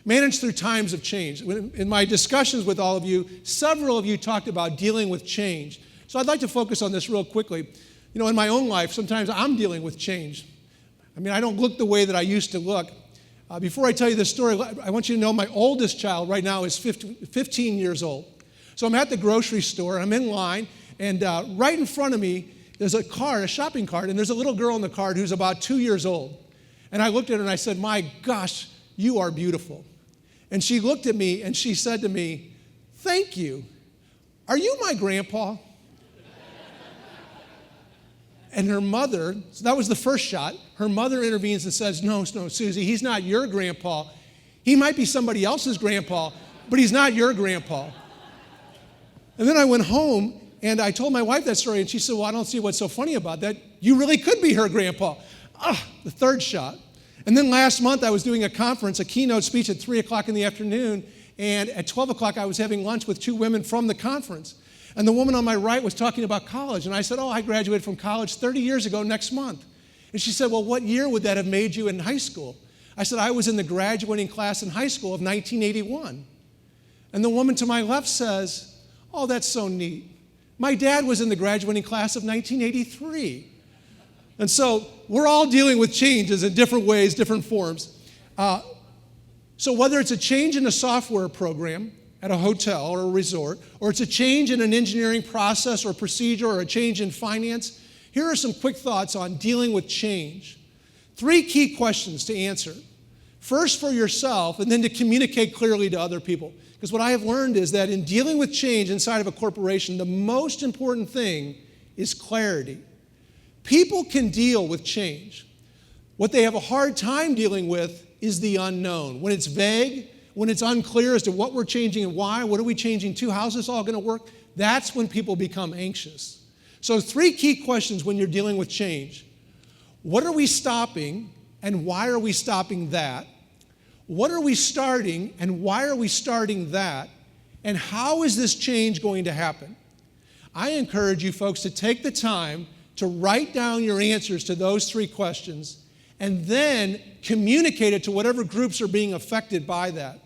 Manage through times of change. In my discussions with all of you, several of you talked about dealing with change. So I'd like to focus on this real quickly. You know, in my own life, sometimes I'm dealing with change. I mean, I don't look the way that I used to look. Before I tell you this story, I want you to know my oldest child right now is 15 years old. So I'm at the grocery store, I'm in line, and right in front of me, there's a cart, a shopping cart, and there's a little girl in the cart who's about 2 years old. And I looked at her and I said, "My gosh, you are beautiful." And she looked at me and she said to me, "Thank you. Are you my grandpa?" And her mother, so that was the first shot, her mother intervenes and says, no, Susie, he's not your grandpa. He might be somebody else's grandpa, but he's not your grandpa. And then I went home and I told my wife that story, and she said, "Well, I don't see what's so funny about that. You really could be her grandpa." The third shot. And then last month I was doing a conference, a keynote speech at 3 o'clock in the afternoon, and at 12 o'clock I was having lunch with 2 women from the conference. And the woman on my right was talking about college, and I said, "Oh, I graduated from college 30 years ago next month." And she said, "Well, what year would that have made you in high school?" I said, "I was in the graduating class in high school of 1981. And the woman to my left says, "Oh, that's so neat. My dad was in the graduating class of 1983. And so we're all dealing with changes in different ways, different forms. So whether it's a change in a software program at a hotel or a resort, or it's a change in an engineering process or procedure, or a change in finance, here are some quick thoughts on dealing with change. 3 key questions to answer. First for yourself, and then to communicate clearly to other people. Because what I have learned is that in dealing with change inside of a corporation, the most important thing is clarity. People can deal with change. What they have a hard time dealing with is the unknown. When it's vague, when it's unclear as to what we're changing and why, what are we changing to, how's this all going to work, that's when people become anxious. So 3 key questions when you're dealing with change. What are we stopping, and why are we stopping that? What are we starting, and why are we starting that? And how is this change going to happen? I encourage you folks to take the time to write down your answers to those 3 questions and then communicate it to whatever groups are being affected by that.